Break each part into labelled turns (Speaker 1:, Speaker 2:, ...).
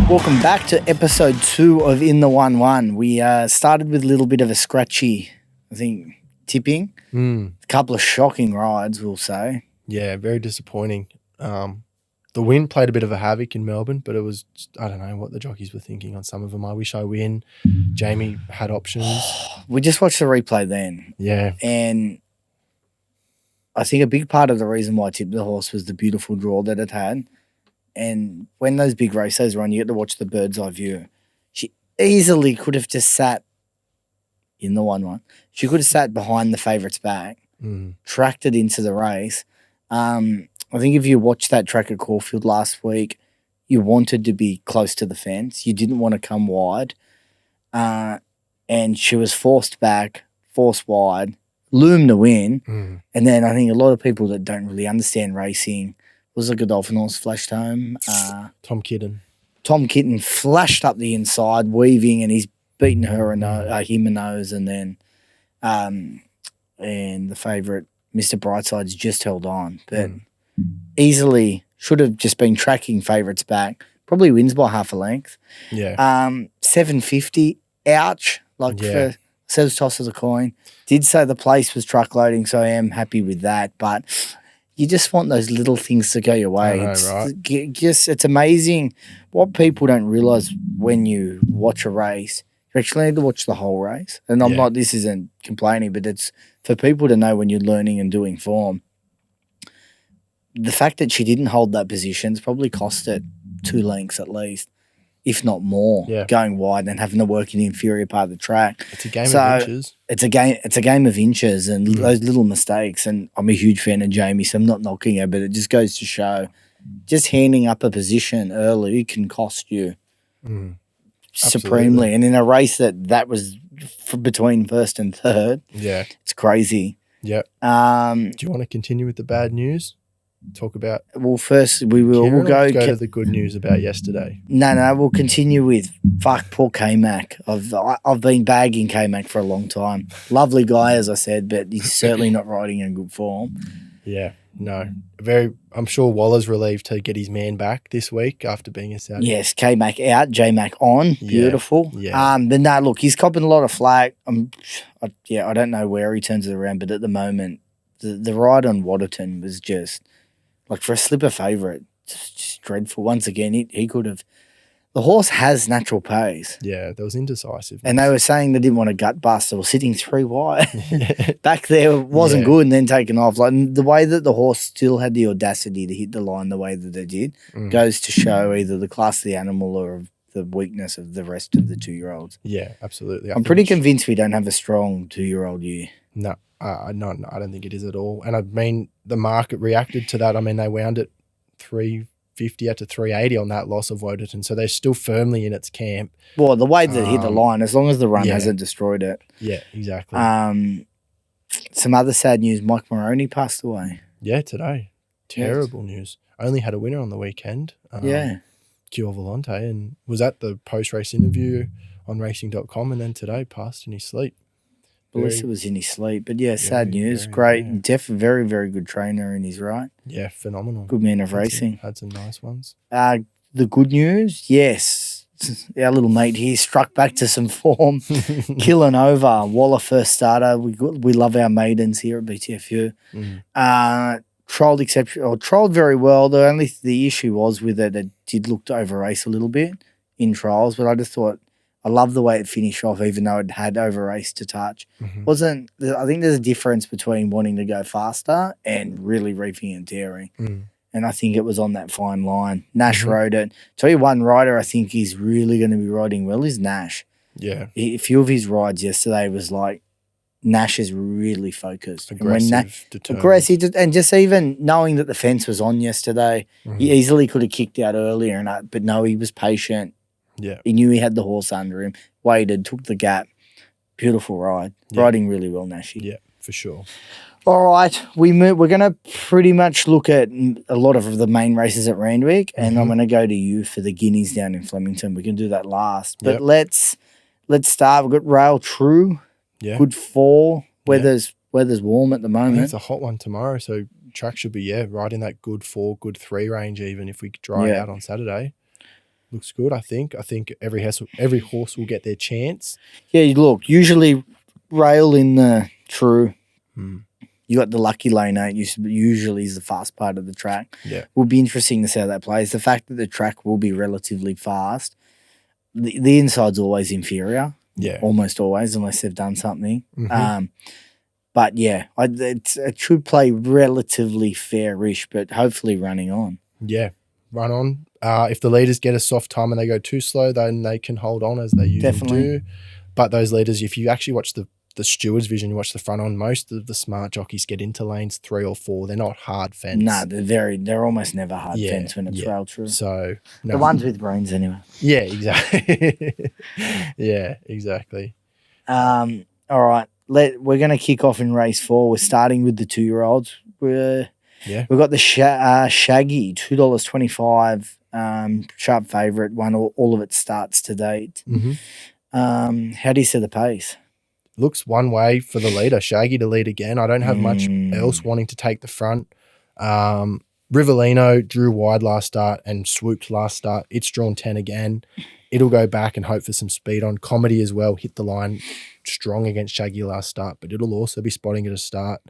Speaker 1: Welcome back to episode 2 of In the 1-1. We started with a little bit of a scratchy, I think, tipping. A couple of shocking rides, we'll say.
Speaker 2: Yeah, very disappointing. The wind played a bit of a havoc in Melbourne, but it was, I don't know what the jockeys were thinking on some of them. I wish I win. Jamie had options.
Speaker 1: We just watched the replay then.
Speaker 2: Yeah.
Speaker 1: And I think a big part of the reason why I tipped the horse was the beautiful draw that it had. And when those big races are on, you get to watch the bird's eye view. She easily could have just sat in the 1-1. She could have sat behind the favourite's back, tracked it into the race. I think if you watched that track at Caulfield last week, you wanted to be close to the fence. You didn't want to come wide. And she was forced back, forced wide, loomed to win. And then I think a lot of people that don't really understand racing, was a Godolphin horse flashed home.
Speaker 2: Tom Kitten
Speaker 1: flashed up the inside, weaving, and he's beaten her and him a nose, and then and the favourite, Mr. Brightside's just held on, but easily should have just been tracking favourites back. Probably wins by half a length.
Speaker 2: Yeah.
Speaker 1: 750. Ouch. For says toss of the coin. Did say the place was truckloading, so I am happy with that, but you just want those little things to go your way.
Speaker 2: Right?
Speaker 1: It's amazing what people don't realise when you watch a race. You actually need to watch the whole race. And I'm not, this isn't complaining, but it's for people to know when you're learning and doing form. The fact that she didn't hold that position has probably cost it 2 lengths at least, if not more, going wide and having to work in the inferior part of the track.
Speaker 2: It's a game of inches.
Speaker 1: It's a game of inches and those little mistakes. And I'm a huge fan of Jamie, so I'm not knocking her, but it just goes to show just handing up a position early can cost you supremely. And in a race that was between first and third, it's crazy.
Speaker 2: Yeah. Do you want to continue with the bad news? Talk about
Speaker 1: first we'll go
Speaker 2: to the good news about yesterday.
Speaker 1: No, we'll continue with poor K-Mac. I've been bagging K-Mac for a long time. Lovely guy, as I said, but he's certainly not riding in good form.
Speaker 2: Yeah, no. I'm sure Waller's relieved to get his man back this week after being a Saudi.
Speaker 1: Yes, K-Mac out, J-Mac on. Beautiful.
Speaker 2: Yeah.
Speaker 1: But no, look, he's copping a lot of flack. I don't know where he turns it around, but at the moment, the ride on Waterton was just, like, for a slipper favourite, just dreadful. Once again, he could have. The horse has natural pace.
Speaker 2: Yeah, there was indecisiveness.
Speaker 1: And they were saying they didn't want a gut bust. They were sitting 3 wide. Back there wasn't good and then taken off. Like, the way that the horse still had the audacity to hit the line the way that they did goes to show either the class of the animal or the weakness of the rest of the 2-year-olds.
Speaker 2: Yeah, absolutely.
Speaker 1: I'm pretty convinced we don't have a strong 2-year-old year.
Speaker 2: No. I don't think it is at all. And I mean, the market reacted to that. I mean, they wound it 350 out to 380 on that loss of Woderton. So they're still firmly in its camp.
Speaker 1: Well, the way that it hit the line, as long as the run hasn't destroyed it.
Speaker 2: Yeah, exactly.
Speaker 1: Some other sad news, Mike Moroney passed away.
Speaker 2: Yeah, today. Terrible news. Only had a winner on the weekend. Kio Volante, and was at the post-race interview on racing.com, and then today passed in his sleep.
Speaker 1: Melissa was in his sleep. But, sad news. Great. Very, very good trainer in his right.
Speaker 2: Yeah, phenomenal.
Speaker 1: Good man of racing.
Speaker 2: Had some nice ones.
Speaker 1: The good news, yes. Our little mate here struck back to some form. Killing over. Waller first starter. We love our maidens here at BTFU. Trolled very well. The issue was with it did look to over race a little bit in trials, but I just thought, I love the way it finished off, even though it had over raced to touch. I think there's a difference between wanting to go faster and really reefing and tearing. And I think it was on that fine line. Nash rode it. Tell you one rider I think he's really going to be riding well is Nash.
Speaker 2: Yeah.
Speaker 1: A few of his rides yesterday was like, Nash is really focused.
Speaker 2: Aggressive,
Speaker 1: and just even knowing that the fence was on yesterday, he easily could have kicked out earlier, but no, he was patient.
Speaker 2: Yeah.
Speaker 1: He knew he had the horse under him, waited, took the gap. Beautiful ride. Riding really well, Nashy.
Speaker 2: Yeah, for sure.
Speaker 1: All right. We're going to pretty much look at a lot of the main races at Randwick, and I'm going to go to you for the Guineas down in Flemington. We can do that last. But let's start. We've got Rail True.
Speaker 2: Yeah.
Speaker 1: Good fall. Weather's warm at the moment.
Speaker 2: It's a hot one tomorrow, so track should be, right in that good 4, good 3 range even if we dry it out on Saturday. Looks good, I think. I think every horse will get their chance.
Speaker 1: Yeah, look, usually rail in the true. You got the lucky lane 8, usually is the fast part of the track.
Speaker 2: Yeah.
Speaker 1: Will be interesting to see how that plays. The fact that the track will be relatively fast, the inside's always inferior.
Speaker 2: Yeah.
Speaker 1: Almost always, unless they've done something. But yeah, it should play relatively fairish, but hopefully running on.
Speaker 2: Yeah, run on. If the leaders get a soft time and they go too slow, then they can hold on as they usually do. But those leaders, if you actually watch the steward's vision, you watch the front on, most of the smart jockeys get into lanes 3 or 4. They're not hard fence.
Speaker 1: No, they're almost never hard fence when it's rail true.
Speaker 2: So
Speaker 1: the ones with brains anyway.
Speaker 2: Yeah, exactly. Yeah, exactly.
Speaker 1: All right. We're going to kick off in race 4. We're starting with the 2-year-olds. We've got the Shaggy, $2.25, sharp favourite, won all of its starts to date. How do you see the pace?
Speaker 2: Looks one way for the leader, Shaggy to lead again. I don't have much else wanting to take the front. Rivellino drew wide last start and swooped last start. It's drawn 10 again. It'll go back and hope for some speed on. Comedy as well, hit the line strong against Shaggy last start, but it'll also be spotting at a start.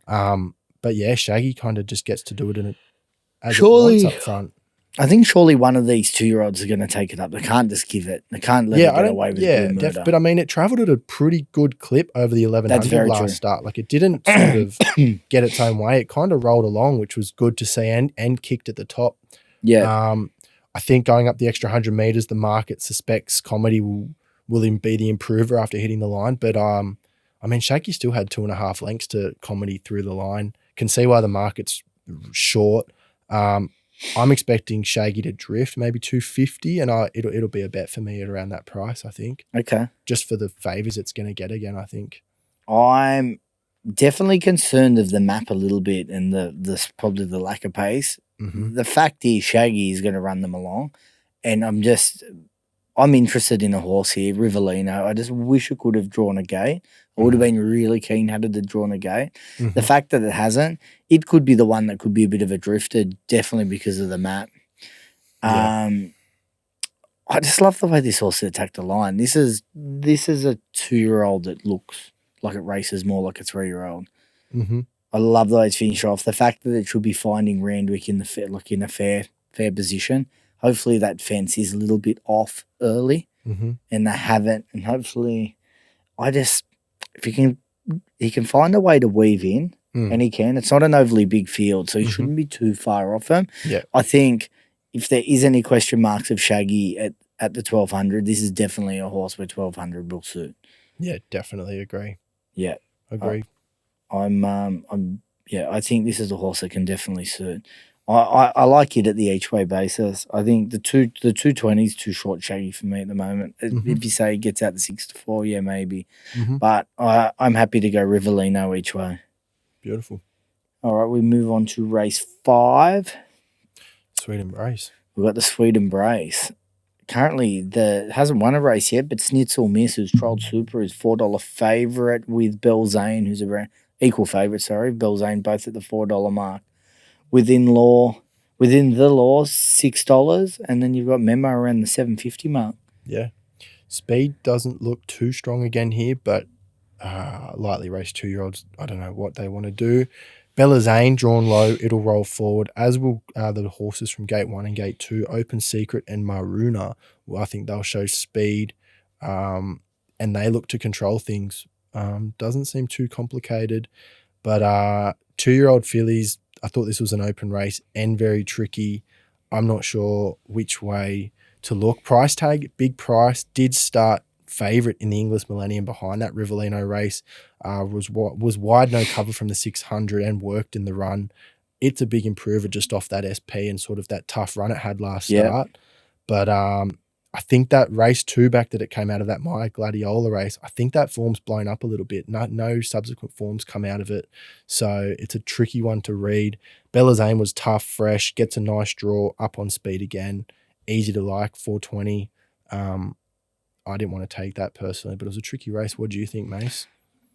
Speaker 2: But yeah, Shaggy kind of just gets to do it in it as it wants up front.
Speaker 1: I think surely one of these 2-year-olds are going to take it up. They can't just give it. They can't let it get away with murder.
Speaker 2: But I mean, it travelled at a pretty good clip over the 1100 last start. Like, it didn't sort of get its own way. It kind of rolled along, which was good to see, and kicked at the top.
Speaker 1: Yeah.
Speaker 2: I think going up the extra 100 metres, the market suspects Comedy will be the improver after hitting the line. But I mean, Shaggy still had 2.5 lengths to Comedy through the line. Can see why the market's short. I'm expecting Shaggy to drift maybe 250, and it'll be a bet for me at around that price, I think.
Speaker 1: Okay.
Speaker 2: Just for the favours it's going to get again, I think.
Speaker 1: I'm definitely concerned of the map a little bit and the probably the lack of pace. The fact is Shaggy is going to run them along, and I'm interested in a horse here, Rivellino. I just wish it could have drawn a gate. I would have been really keen had it drawn a gate. The fact that it hasn't, it could be the one that could be a bit of a drifter, definitely because of the map. I just love the way this horse attacked the line. This is a 2-year-old that looks like it races more like a 3-year-old. I love the way it's finished off. The fact that it should be finding Randwick in a fair position. Hopefully that fence is a little bit off early, and they haven't. And hopefully, if he can find a way to weave in, and he can. It's not an overly big field, so he shouldn't be too far off him.
Speaker 2: Yeah.
Speaker 1: I think if there is any question marks of Shaggy at the 1200, this is definitely a horse where 1200 will suit.
Speaker 2: Yeah, definitely agree.
Speaker 1: Yeah,
Speaker 2: agree.
Speaker 1: I think this is a horse that can definitely suit. I like it at the each way basis. I think the 220 is too short Shaggy for me at the moment. If you say he gets out the 6-4, yeah, maybe. But I'm happy to go Rivellino each way.
Speaker 2: Beautiful.
Speaker 1: All right, we move on to race 5.
Speaker 2: Sweet Embrace.
Speaker 1: We've got the Sweet Embrace. Currently, hasn't won a race yet, but Schnitzel Miss, who's trolled super, is $4 favourite with Belzane, who's equal favourite, Belzane, both at the $4 mark. Within the law, $6, and then you've got Memo around the $7.50 mark.
Speaker 2: Yeah. Speed doesn't look too strong again here, but lightly raced 2-year-olds, I don't know what they want to do. Belzane drawn low, it'll roll forward, as will the horses from Gate 1 and Gate 2, Open Secret and Maruna. Well, I think they'll show speed, and they look to control things. Doesn't seem too complicated, but 2-year-old fillies, I thought this was an open race and very tricky. I'm not sure which way to look. Price tag, big price, did start favourite in the English Millennium behind that Rivellino race. Was wide, no cover from the 600 and worked in the run. It's a big improver just off that SP and sort of that tough run it had last start. But I think that race 2 back that it came out of that My Gladiola race, I think that form's blown up a little bit. No subsequent forms come out of it. So it's a tricky one to read. Belzane was tough, fresh, gets a nice draw, up on speed again. Easy to like, 420. I didn't want to take that personally, but it was a tricky race. What do you think, Mace?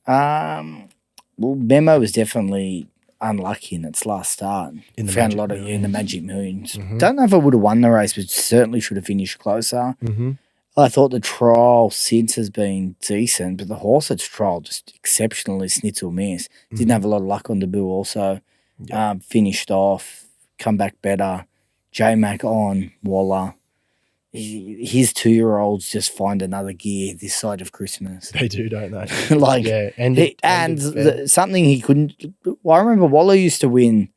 Speaker 1: Well, Memo was definitely unlucky in its last start.
Speaker 2: In the
Speaker 1: Found
Speaker 2: Magic
Speaker 1: a lot of in the
Speaker 2: Millions.
Speaker 1: Magic Millions.
Speaker 2: Mhm.
Speaker 1: Don't know if it would have won the race, but certainly should have finished closer.
Speaker 2: Mm-hmm.
Speaker 1: I thought the trial since has been decent, but the horse at trial just exceptionally snitzel miss. Didn't have a lot of luck on debut also.
Speaker 2: Yeah.
Speaker 1: Finished off, come back better. J-Mac on, Waller. His 2-year-olds just find another gear this side of Christmas.
Speaker 2: They do, don't they?
Speaker 1: Like,
Speaker 2: Yeah,
Speaker 1: something he couldn't. Well, I remember Waller used to win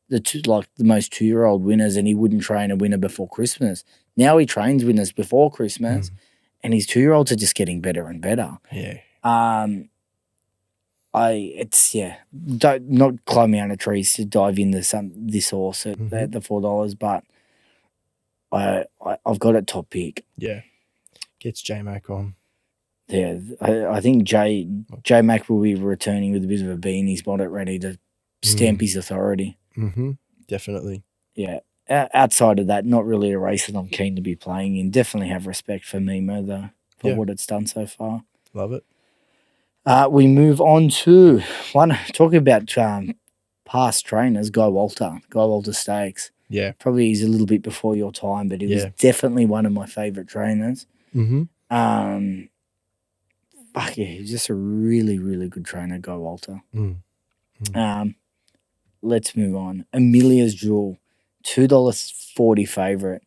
Speaker 1: the most 2-year-old winners, and he wouldn't train a winner before Christmas. Now he trains winners before Christmas, and his 2-year-olds are just getting better and better.
Speaker 2: Yeah.
Speaker 1: Don't not climbing out of trees to dive into this horse at the $4, but I've got it top pick.
Speaker 2: Yeah, gets J-Mac on.
Speaker 1: Yeah, I think J-Mac will be returning with a bit of a bee in his bonnet, ready to stamp his authority.
Speaker 2: Mm-hmm. Definitely.
Speaker 1: Yeah. Outside of that, not really a race that I'm keen to be playing in. Definitely have respect for Mimo, though, for what it's done so far.
Speaker 2: Love it.
Speaker 1: We move on to talking about past trainers, Guy Walter Stakes.
Speaker 2: Yeah.
Speaker 1: Probably he's a little bit before your time, but he was definitely one of my favourite trainers.
Speaker 2: Mm-hmm.
Speaker 1: He's just a really, really good trainer, Guy Walter. Let's move on. Amelia's Jewel, $2.40 favourite.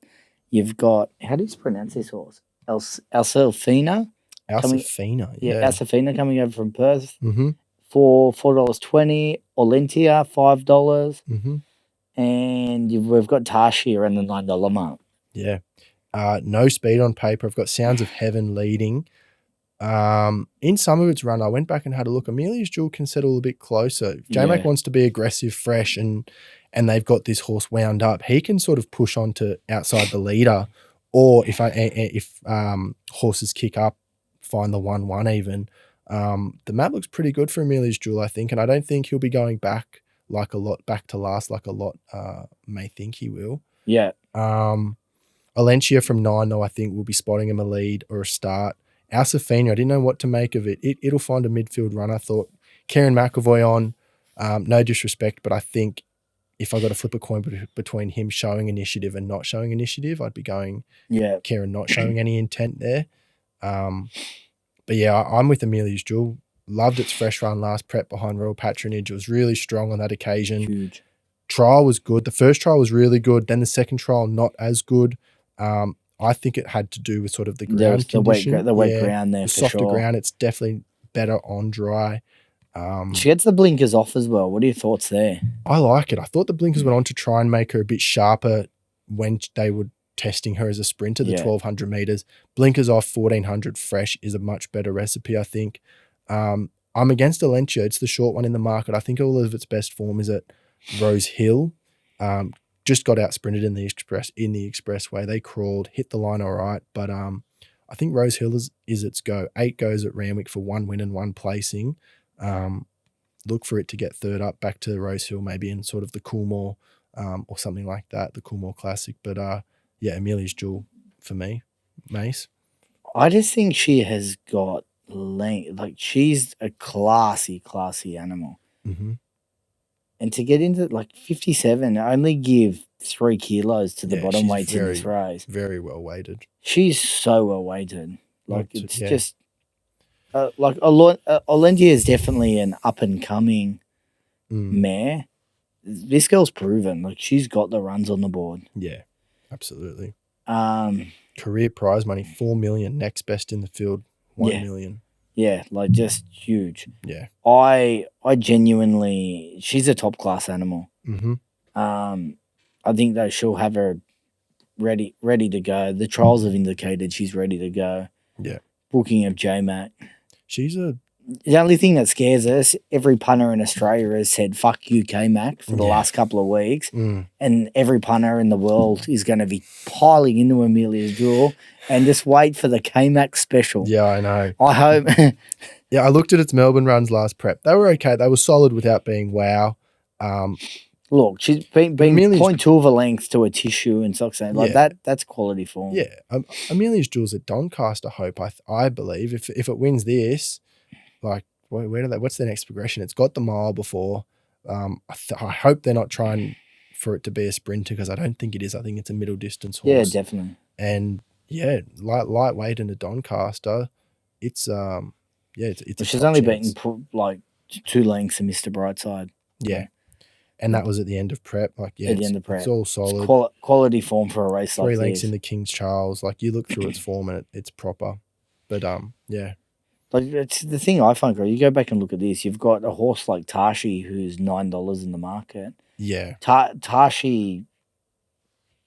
Speaker 1: You've got, how do you pronounce this horse? Alsafina?
Speaker 2: Alsafina,
Speaker 1: yeah. Alsafina coming over from Perth
Speaker 2: Mm-hmm.
Speaker 1: for $4.20. Olentia, $5.
Speaker 2: Mm-hmm.
Speaker 1: And we've got Tashi around the $9 mark.
Speaker 2: Yeah. No speed on paper. I've got Sounds of Heaven leading. In some of its run, I went back and had a look. Amelia's Jewel can settle a bit closer. If J-Mac wants to be aggressive, fresh, and they've got this horse wound up, he can sort of push on to outside the leader. Or if horses kick up, find the 1-1 even. The map looks pretty good for Amelia's Jewel, I think, and I don't think he'll be going back to last like a lot may think he will.
Speaker 1: Yeah.
Speaker 2: Olentia from 9, though, I think will be spotting him a lead or a start. Alsafina, I didn't know what to make of it. It'll find a midfield run, I thought. Kieran McAvoy on, no disrespect, but I think if I got to flip a coin between him showing initiative and not showing initiative, I'd be going Kieran not showing any intent there. But yeah, I'm with Amelia's Jewel. Loved its fresh run last prep behind Royal Patronage. It was really strong on that occasion.
Speaker 1: Huge.
Speaker 2: Trial was good. The first trial was really good. Then the second trial, not as good. I think it had to do with sort of the ground condition.
Speaker 1: The wet ground there,
Speaker 2: the
Speaker 1: for
Speaker 2: softer
Speaker 1: sure.
Speaker 2: ground. It's definitely better on dry.
Speaker 1: She gets the blinkers off as well. What are your thoughts there?
Speaker 2: I like it. I thought the blinkers went on to try and make her a bit sharper when they were testing her as a sprinter, the 1,200 meters. Blinkers off, 1,400 fresh is a much better recipe, I think. I'm against Olentia. It's the short one in the market. I think all of its best form is at Rose Hill. Just got out sprinted in the expressway. They crawled, hit the line all right, but I think Rose Hill is its go. 8 goes at Randwick for 1 win and 1 placing. Look for it to get third up back to Rose Hill, maybe in sort of the Coolmore or something like that, the Coolmore Classic. But Amelia's Jewel for me, Mace.
Speaker 1: I just think she has got length. Like, she's a classy animal.
Speaker 2: Mm-hmm.
Speaker 1: And to get into 57, only give 3 kilos to the bottom weights in this race.
Speaker 2: Very well weighted.
Speaker 1: She's so well weighted. Just Olentia is definitely an up and coming mare. This girl's proven. Like, she's got the runs on the board.
Speaker 2: Yeah, absolutely. Career prize money, 4 million. Next best in the field, 1 million.
Speaker 1: Yeah, just huge.
Speaker 2: Yeah.
Speaker 1: I genuinely, she's a top class animal.
Speaker 2: Mm-hmm.
Speaker 1: I think that she'll have her ready to go. The trials have indicated she's ready to go.
Speaker 2: Yeah.
Speaker 1: Booking of J-Mac.
Speaker 2: The
Speaker 1: only thing that scares us, every punter in Australia has said, fuck you, K-Mac, for the last couple of weeks. And every punter in the world is going to be piling into Amelia's Jewel and just wait for the K-Mac special.
Speaker 2: Yeah, I know.
Speaker 1: I hope.
Speaker 2: I looked at its Melbourne runs last prep. They were okay. They were solid without being wow.
Speaker 1: Look, she's been 0.2 of a length to a tissue and socks. That's quality form.
Speaker 2: Yeah. Amelia's Jewel's at Doncaster Hope, I believe. If it wins this, what's their next progression? It's got the mile before. I hope they're not trying for it to be a sprinter because I don't think it is. I think it's a middle distance
Speaker 1: Yeah,
Speaker 2: horse.
Speaker 1: definitely.
Speaker 2: And yeah, lightweight in a Doncaster. It's it's
Speaker 1: Well,
Speaker 2: a
Speaker 1: she's
Speaker 2: top
Speaker 1: only
Speaker 2: chance.
Speaker 1: beaten like 2 lengths of Mr. Brightside.
Speaker 2: Yeah, and that was at the end of prep. Like
Speaker 1: At the end of prep.
Speaker 2: it's all
Speaker 1: It's
Speaker 2: solid.
Speaker 1: quality form for a race
Speaker 2: 3
Speaker 1: like
Speaker 2: lengths
Speaker 1: this.
Speaker 2: in the King's Charles. Like you look through its form and it's proper. But yeah.
Speaker 1: Like it's the thing I find great. You go back and look at this. You've got a horse like Tashi who's $9 in the market.
Speaker 2: Yeah.
Speaker 1: Tashi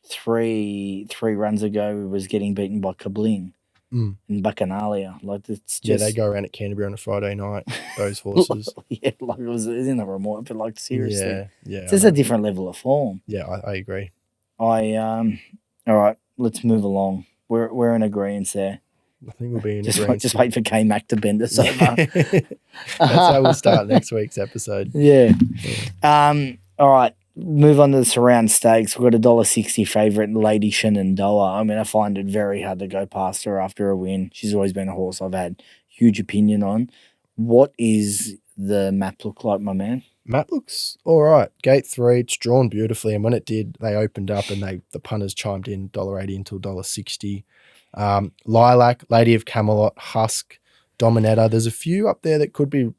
Speaker 1: three runs ago was getting beaten by Kabling
Speaker 2: Mm.
Speaker 1: and Bacchanalia. Like it's just
Speaker 2: Yeah, they go around at Canterbury on a Friday night, those horses.
Speaker 1: yeah, like it was in the remote, but like seriously.
Speaker 2: Yeah.
Speaker 1: It's just a different level of form.
Speaker 2: Yeah, I agree.
Speaker 1: All right, let's move along. We're in agreement there.
Speaker 2: I think we'll be in
Speaker 1: Just
Speaker 2: agreement.
Speaker 1: wait for K-Mac to bend us over.
Speaker 2: That's how we'll start next week's episode.
Speaker 1: Yeah. All right. Move on to the surround stakes. We've got $1.60 favourite, Lady Shenandoah. I mean, I find it very hard to go past her after a win. She's always been a horse I've had huge opinion on. What is the map look like, my man?
Speaker 2: Map looks all right. Gate 3, it's drawn beautifully, and when it did, they opened up and the punters chimed in $1.80 until $1.60. Lilac, Lady of Camelot, Husk, Dominator. There's a few up there that could be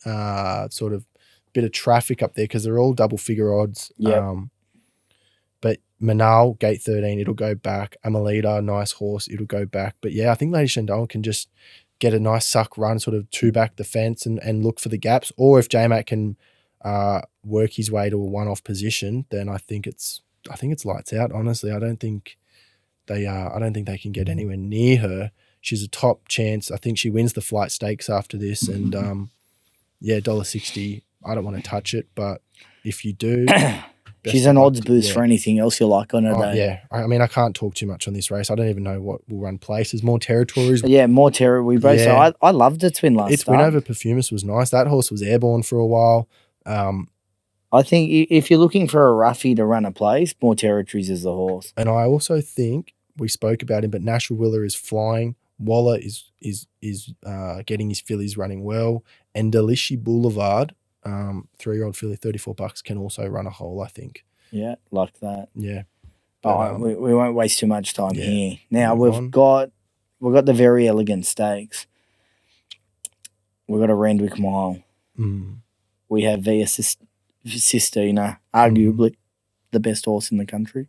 Speaker 2: sort of bit of traffic up there because they're all double figure odds.
Speaker 1: Yep.
Speaker 2: But Manal, gate 13, it'll go back. Amelia, nice horse, it'll go back. But yeah, I think Lady Shenandoah can just get a nice suck run, sort of two back the fence and look for the gaps. Or if J-Mac can work his way to a one-off position, then I think it's lights out. Honestly, I don't think they can get anywhere near her. She's a top chance. I think she wins the flight stakes after this, and $1.60. I don't want to touch it, but if you do,
Speaker 1: she's an odds boost for anything else you like on her day.
Speaker 2: Yeah, I mean, I can't talk too much on this race. I don't even know what will run places. More territories.
Speaker 1: Yeah, more territory. So I loved its win last
Speaker 2: Its
Speaker 1: start.
Speaker 2: win over Perfumus was nice. That horse was airborne for a while.
Speaker 1: I think if you're looking for a roughie to run a place, More Territories is the horse.
Speaker 2: And I also think we spoke about him, but Nashville Willer is flying. Waller is getting his fillies running well, and Delishi Boulevard, 3-year-old filly, $34, can also run a hole, I think.
Speaker 1: Yeah, like that.
Speaker 2: Yeah.
Speaker 1: But, we won't waste too much time here. Now
Speaker 2: Move
Speaker 1: we've got the Very Elegant Stakes. We've got a Randwick Mile. We have Via Sistina, arguably the best horse in the country.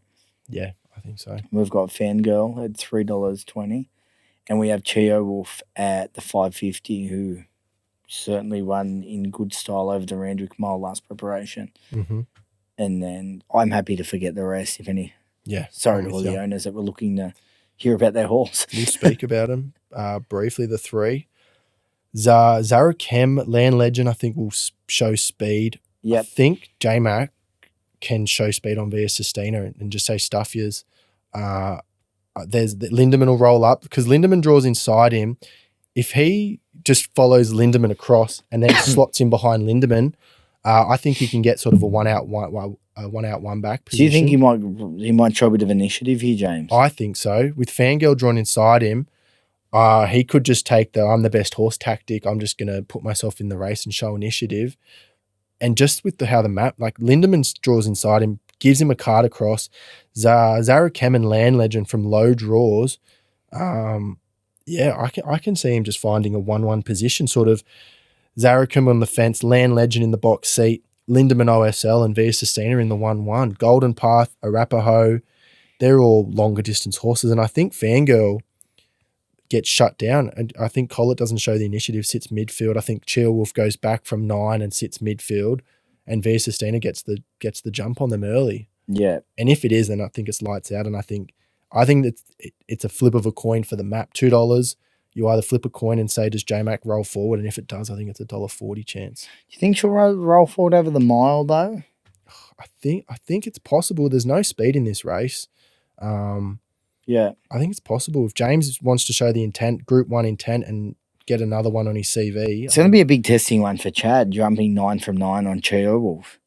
Speaker 2: Yeah, I think so.
Speaker 1: We've got Fangirl at $3.20. And we have Chio Wolf at the $5.50, who certainly won in good style over the Randwick Mile last preparation.
Speaker 2: Mm-hmm.
Speaker 1: And then I'm happy to forget the rest, if any.
Speaker 2: Yeah.
Speaker 1: Sorry to all the owners that were looking to hear about their horse.
Speaker 2: We'll speak about them briefly, the three. Zarakem, Land Legend, I think will show speed.
Speaker 1: Yep.
Speaker 2: I think J-Mac can show speed on Via Sistina and just say stuff yours. There's Lindemann will roll up because Lindemann draws inside him. If he just follows Lindemann across and then slots in behind Lindemann, I think he can get sort of a one out one back position.
Speaker 1: Do you think he might show a bit of initiative here, James?
Speaker 2: I think so. With Fangirl drawn inside him, he could just take I'm the best horse tactic. I'm just going to put myself in the race and show initiative. And just with how the map, like Lindemann draws inside him, gives him a card across. Zarakem and Land Legend from low draws. I can see him just finding a 1-1 position, sort of Zarakem on the fence, Land Legend in the box seat, Lindemann OSL and Via Sistina in the 1-1. Golden Path, Arapaho, they're all longer distance horses. And I think Fangirl gets shut down. And I think Collett doesn't show the initiative, sits midfield. I think Chio Wolf goes back from 9 and sits midfield. And Via Sistina gets the jump on them early.
Speaker 1: Yeah.
Speaker 2: And if it is, then I think it's lights out. And I think it's a flip of a coin for the map. $2. You either flip a coin and say, does J-Mac roll forward? And if it does, I think it's a $1.40 chance.
Speaker 1: Do you think she'll roll forward over the mile, though?
Speaker 2: I think it's possible. There's no speed in this race.
Speaker 1: Yeah.
Speaker 2: I think it's possible. If James wants to show the intent, Group 1 intent, and get another one on his CV.
Speaker 1: It's going to be a big testing one for Chad, jumping 9 from 9 on Chio Wolf.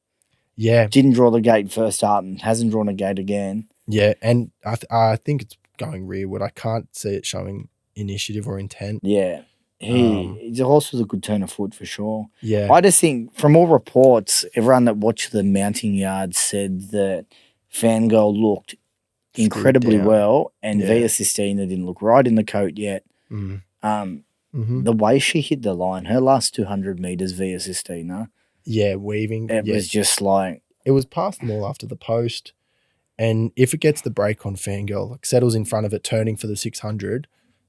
Speaker 2: Yeah.
Speaker 1: Didn't draw the gate first start and hasn't drawn a gate again.
Speaker 2: Yeah, and I think it's going rearward. I can't see it showing initiative or intent.
Speaker 1: Yeah. The horse was a good turn of foot for sure.
Speaker 2: Yeah.
Speaker 1: I just think from all reports, everyone that watched the mounting yard said that Fangirl looked incredibly
Speaker 2: down.
Speaker 1: well, and
Speaker 2: Yeah.
Speaker 1: Via Sistina didn't look right in the coat yet.
Speaker 2: Mm-hmm.
Speaker 1: The way she hit the line, her last 200 meters Via Sistina,
Speaker 2: Yeah, weaving.
Speaker 1: it was just like
Speaker 2: it was past them all after the post. And if it gets the break on Fangirl, like settles in front of it, turning for the 600,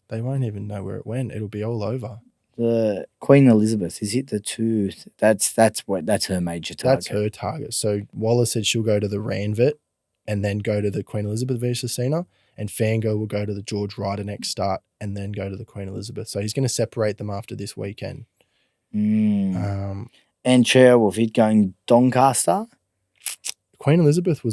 Speaker 2: they won't even know where it went. It'll be all over.
Speaker 1: the Queen Elizabeth. Is it the two? That's her major target.
Speaker 2: That's her target. So Wallace said she'll go to the Randwick and then go to the Queen Elizabeth Via Sistina, and Fangirl will go to the George Ryder next start and then go to the Queen Elizabeth. So he's going to separate them after this weekend.
Speaker 1: And Cherwolf, it going Doncaster.
Speaker 2: Queen Elizabeth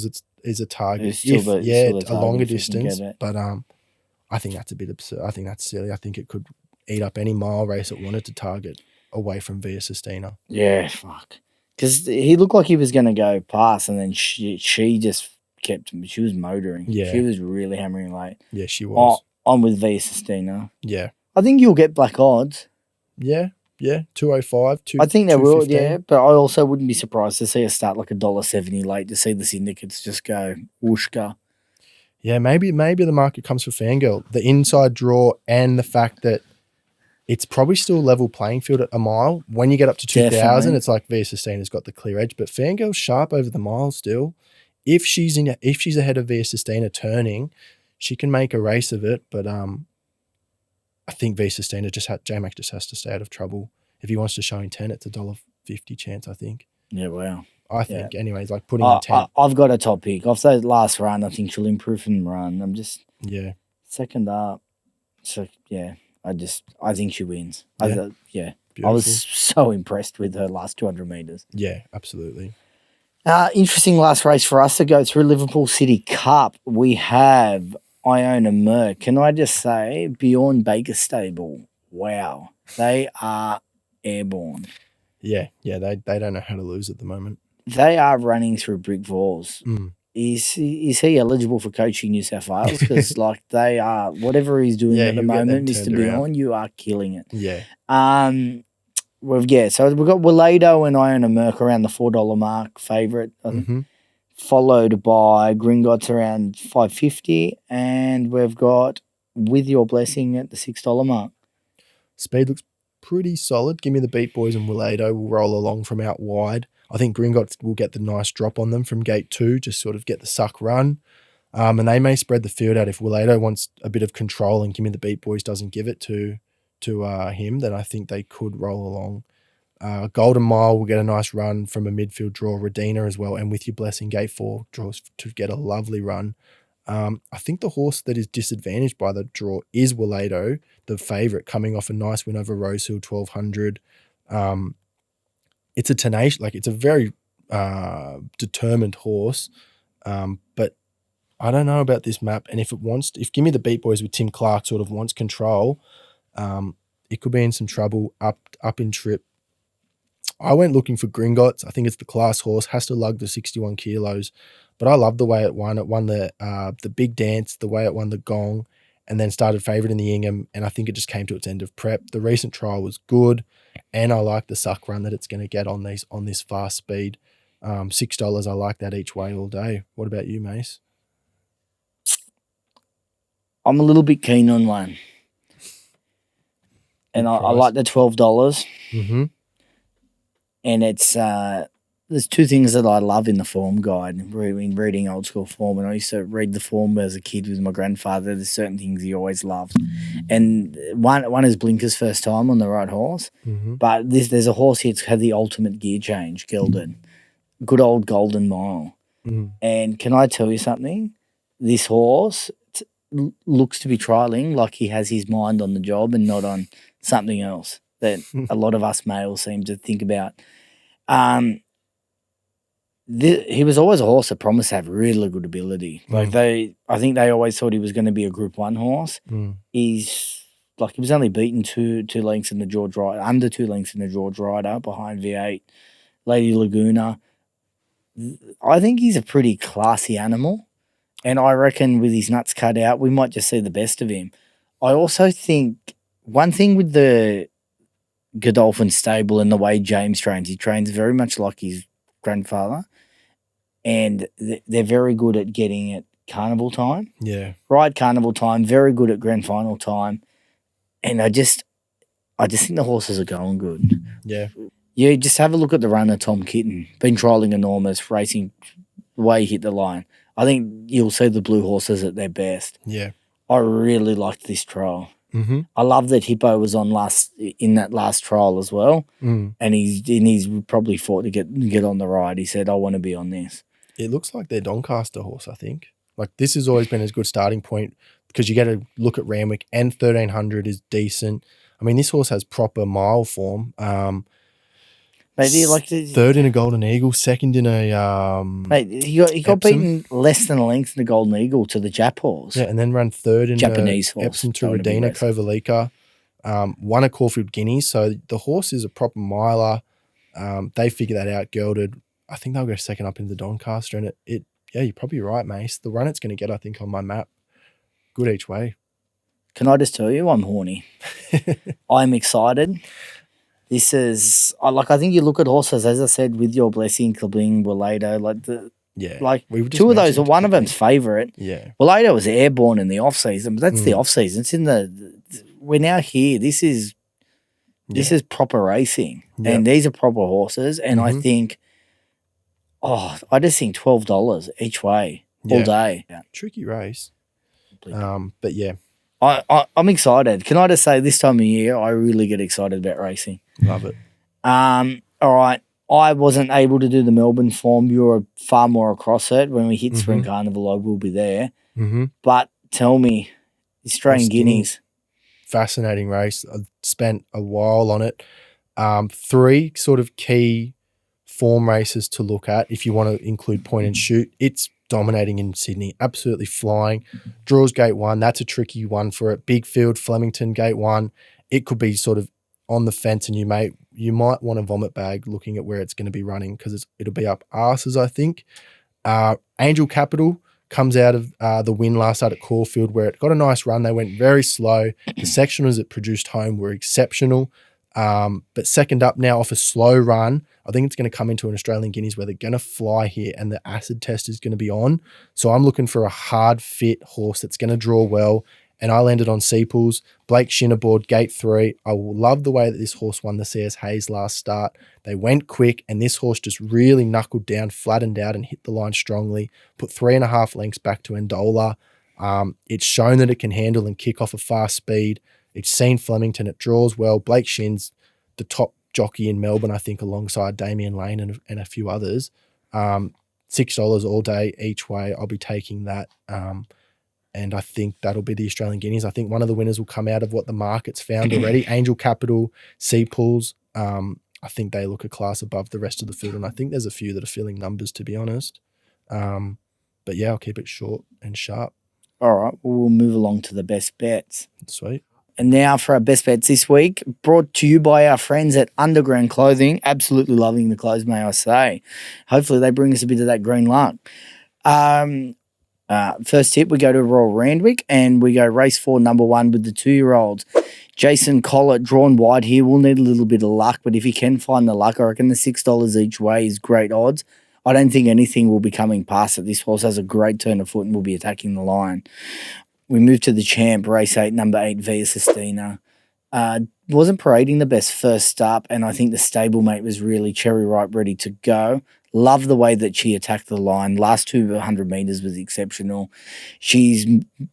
Speaker 2: is a target.
Speaker 1: Still the
Speaker 2: a longer
Speaker 1: target if you can
Speaker 2: distance,
Speaker 1: get it.
Speaker 2: but I think that's a bit absurd. I think that's silly. I think it could eat up any mile race it wanted to target away from Via Sistina.
Speaker 1: Yeah, fuck. Because he looked like he was going to go past, and then she just kept him. She was motoring.
Speaker 2: Yeah.
Speaker 1: She was really hammering late.
Speaker 2: Yeah, she was.
Speaker 1: I'm with Via Sistina.
Speaker 2: Yeah.
Speaker 1: I think you'll get black odds.
Speaker 2: Yeah. 205.
Speaker 1: I think they will,
Speaker 2: 215.
Speaker 1: yeah. But I also wouldn't be surprised to see us start like $1.70 late, to see the syndicates just go whooshka.
Speaker 2: Yeah, maybe the market comes for Fangirl. The inside draw and the fact that it's probably still a level playing field at a mile. When you get up to 2,000,
Speaker 1: Definitely.
Speaker 2: it's like Via Sistina's got the clear edge, but Fangirl's sharp over the mile still. If she's ahead of Via Sistina turning, she can make a race of it. But I think Via Sistina J-Mac just has to stay out of trouble. If he wants to show in 10, it's $1.50 chance, I think.
Speaker 1: Yeah, wow.
Speaker 2: I think, anyways, like putting in 10.
Speaker 1: I've got a top pick. Off that last run, I think she'll improve from the run. I'm just second up. So, yeah, I think she wins.
Speaker 2: Yeah.
Speaker 1: I was so impressed with her last 200 metres.
Speaker 2: Yeah, absolutely.
Speaker 1: Interesting last race for us to go through Liverpool City Cup. We have Iona Merck. Can I just say, Bjorn Baker Stable, wow, they are airborne.
Speaker 2: Yeah, they don't know how to lose at the moment.
Speaker 1: They are running through brick walls. Is he eligible for coaching New South Wales? Because like they are, whatever he's doing at the moment, Mr. Bjorn, you are killing it.
Speaker 2: Yeah.
Speaker 1: So we've got Willado and Iona Merck around the $4 mark, favourite, I think. Followed by Gringotts around $5.50, and we've got With Your Blessing at the $6 mark.
Speaker 2: Speed looks pretty solid. Give me the Beat Boys, and Willado will roll along from out wide. I think Gringotts will get the nice drop on them from gate 2, just sort of get the suck run. And they may spread the field out. If Willado wants a bit of control and Give Me the Beat Boys doesn't give it to him, then I think they could roll along. Golden Mile will get a nice run from a midfield draw. Redina as well, and With Your Blessing, gate 4 draws to get a lovely run. I think the horse that is disadvantaged by the draw is Willado, the favourite, coming off a nice win over Rosehill, 1200. It's a tenacious, it's a very determined horse, but I don't know about this map. And if Give Me the Beat Boys with Tim Clark sort of wants control, it could be in some trouble up in trip. I went looking for Gringotts. I think it's the class horse, has to lug the 61 kilos, but I love the way it won. It won the big dance, the way it won the gong, and then started favourite in the Ingham, and I think it just came to its end of prep. The recent trial was good, and I like the suck run that it's going to get on this fast speed. $6, I like that each way all day. What about you, Mace?
Speaker 1: I'm a little bit keen on one. And I like the $12.
Speaker 2: Mm-hmm.
Speaker 1: And it's there's two things that I love in the form guide, reading old school form. And I used to read the form as a kid with my grandfather. There's certain things he always loved. And one is Blinker's first time on the right horse.
Speaker 2: Mm-hmm.
Speaker 1: But there's a horse here that's had the ultimate gear change, Geldon. Good old Golden Mile.
Speaker 2: Mm-hmm.
Speaker 1: And can I tell you something? This horse looks to be trialling like he has his mind on the job and not on something else that a lot of us males seem to think about. He was always a horse that promised to have really good ability. I think they always thought he was going to be a Group 1 horse. He was only beaten two lengths in the George Ryder, under 2 lengths in the George Ryder, behind V8, Lady Laguna. I think he's a pretty classy animal, and I reckon with his nuts cut out, we might just see the best of him. I also think one thing with the Godolphin stable and the way James trains, he trains very much like his grandfather, and they're very good at getting at carnival time,
Speaker 2: Yeah.
Speaker 1: right? Carnival time, very good at grand final time, and I just think the horses are going good.
Speaker 2: Yeah.
Speaker 1: Yeah, just have a look at the runner, Tom Kitten. Been trialling enormous, racing the way he hit the line. I think you'll see the blue horses at their best.
Speaker 2: Yeah.
Speaker 1: I really liked this trial.
Speaker 2: Mm-hmm.
Speaker 1: I love that Hippo was on in that last trial as well,
Speaker 2: Mm.
Speaker 1: and he's probably fought to get on the ride. He said, "I want to be on this."
Speaker 2: It looks like their Doncaster horse, I think. Like, this has always been a good starting point because you get to look at Randwick, and 1300 is decent. I mean, this horse has proper mile form.
Speaker 1: Mate,
Speaker 2: third in a Golden Eagle, second in a
Speaker 1: mate, he got beaten less than a length in the Golden Eagle to the Jap horse.
Speaker 2: Yeah, and then ran third in
Speaker 1: Japanese
Speaker 2: the
Speaker 1: horse.
Speaker 2: Epsom to Radina Kovalika. Won a Caulfield Guineas, so the horse is a proper miler. They figure that out, gelded. I think they'll go second up into the Doncaster, and yeah, you're probably right, Mace. The run it's going to get, I think, on my map, good each way.
Speaker 1: Can I just tell you, I'm horny. I'm excited. This is I think you look at horses, as I said, with your blessing, Kabling, Walado, two of those. One of them's favourite.
Speaker 2: Yeah,
Speaker 1: Walado was airborne in the off season, but that's the off season. It's in we're now here. This is proper racing, and these are proper horses. And I think, I just think $12 each way all day. Yeah.
Speaker 2: Tricky race. But yeah.
Speaker 1: I'm excited. Can I just say, this time of year, I really get excited about racing.
Speaker 2: Love it.
Speaker 1: All right. I wasn't able to do the Melbourne form. You were far more across it. When we hit Spring Carnival, I will be there.
Speaker 2: Mm-hmm.
Speaker 1: But tell me, Australian Guineas.
Speaker 2: Fascinating race. I've spent a while on it. 3 sort of key form races to look at if you want to include point and shoot. It's dominating in Sydney, absolutely flying. Draws gate 1, that's a tricky one for it. Big field, Flemington gate 1. It could be sort of on the fence, and you might want a vomit bag looking at where it's going to be running because it'll be up arses, I think. Angel Capital comes out of the win last start at Caulfield, where it got a nice run. They went very slow. The sectionals it produced home were exceptional. But second up now off a slow run, I think it's going to come into an Australian Guineas where they're going to fly here and the acid test is going to be on. So I'm looking for a hard fit horse that's going to draw well. And I landed on Seeples. Blake Shin aboard gate 3. I love the way that this horse won the CS Hayes last start. They went quick, and this horse just really knuckled down, flattened out, and hit the line strongly. Put 3.5 lengths back to Endola. It's shown that it can handle and kick off a fast speed. It's seen Flemington. It draws well. Blake Shin's the top jockey in Melbourne, I think, alongside Damien Lane and a few others. $6 all day each way. I'll be taking that. And I think that'll be the Australian Guineas. I think one of the winners will come out of what the market's found already. Angel Capital, Seepools. I think they look a class above the rest of the field. And I think there's a few that are filling numbers, to be honest. But yeah, I'll keep it short and sharp.
Speaker 1: All right. We'll move along to the best bets.
Speaker 2: Sweet.
Speaker 1: And now for our best bets this week, brought to you by our friends at Underground Clothing. Absolutely loving the clothes, may I say. Hopefully they bring us a bit of that green luck. First tip, we go to Royal Randwick and we go race 4, number 1 with the 2-year-olds. Jason Collett, drawn wide here. We'll need a little bit of luck, but if you can find the luck, I reckon the $6 each way is great odds. I don't think anything will be coming past it. This horse has a great turn of foot and will be attacking the line. We move to the champ, race 8, number 8, via Sistina. Wasn't parading the best first up, and I think the stablemate was really cherry ripe, ready to go. Love the way that she attacked the line. Last 200 metres was exceptional. She's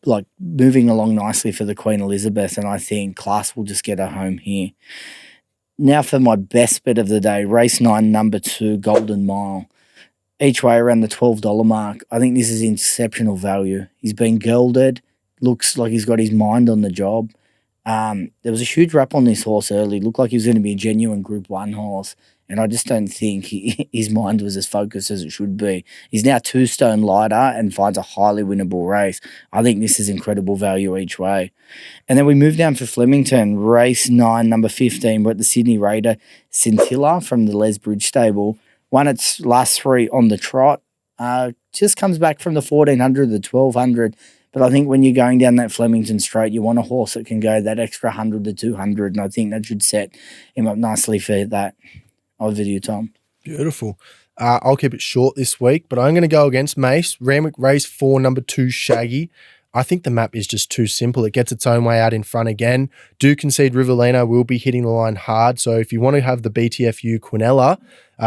Speaker 1: like moving along nicely for the Queen Elizabeth, and I think class will just get her home here. Now for my best bet of the day, race 9, number 2, Golden Mile. Each way around the $12 mark. I think this is exceptional value. He's been gelded. Looks like he's got his mind on the job. There was a huge rap on this horse early. Looked like he was going to be a genuine Group 1 horse. And I just don't think his mind was as focused as it should be. He's now 2 stone lighter and finds a highly winnable race. I think this is incredible value each way. And then we move down for Flemington. Race 9, number 15. We're at the Sydney Raider, Scintilla from the Les Bridge stable. Won its last 3 on the trot. Just comes back from the 1400, the 1200. But I think when you're going down that Flemington straight, you want a horse that can go that extra 100 to 200, and I think that should set him up nicely for that. Over to you, Tom.
Speaker 2: Beautiful. I'll keep it short this week, but I'm going to go against Mace. Randwick race 4, number 2, Shaggy. I think the map is just too simple. It gets its own way out in front again. Do concede Rivellino will be hitting the line hard. So if you want to have the BTFU Quinella,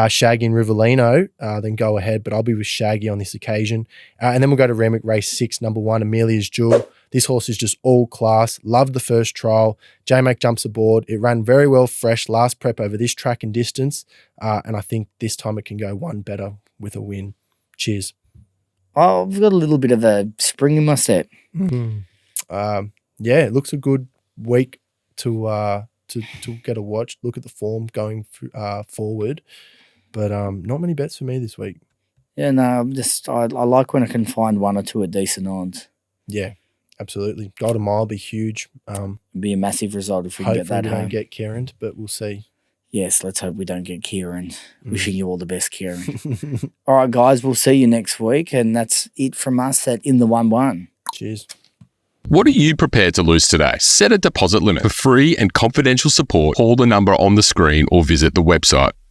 Speaker 2: Shaggy and Rivellino, then go ahead. But I'll be with Shaggy on this occasion. And then we'll go to Randwick race 6, number 1, Amelia's Jewel. This horse is just all class. Loved the first trial. J-Mac jumps aboard. It ran very well fresh last prep over this track and distance. And I think this time it can go one better with a win. Cheers.
Speaker 1: I've got a little bit of a spring in my step.
Speaker 2: Yeah, it looks a good week to get a watch. Look at the form going forward, but not many bets for me this week.
Speaker 1: Yeah, no, I like when I can find one or two at decent odds.
Speaker 2: Yeah, absolutely. Golden Mile be huge.
Speaker 1: It'd be a massive result if we can get that
Speaker 2: Hopefully we
Speaker 1: home.
Speaker 2: don't get Kieran, but we'll see.
Speaker 1: Yes, let's hope we don't get Kieran. Wishing you all the best, Kieran. All right, guys, we'll see you next week, and that's it from us at In the 1-1.
Speaker 2: Cheers.
Speaker 3: What are you prepared to lose today? Set a deposit limit. For free and confidential support, call the number on the screen or visit the website.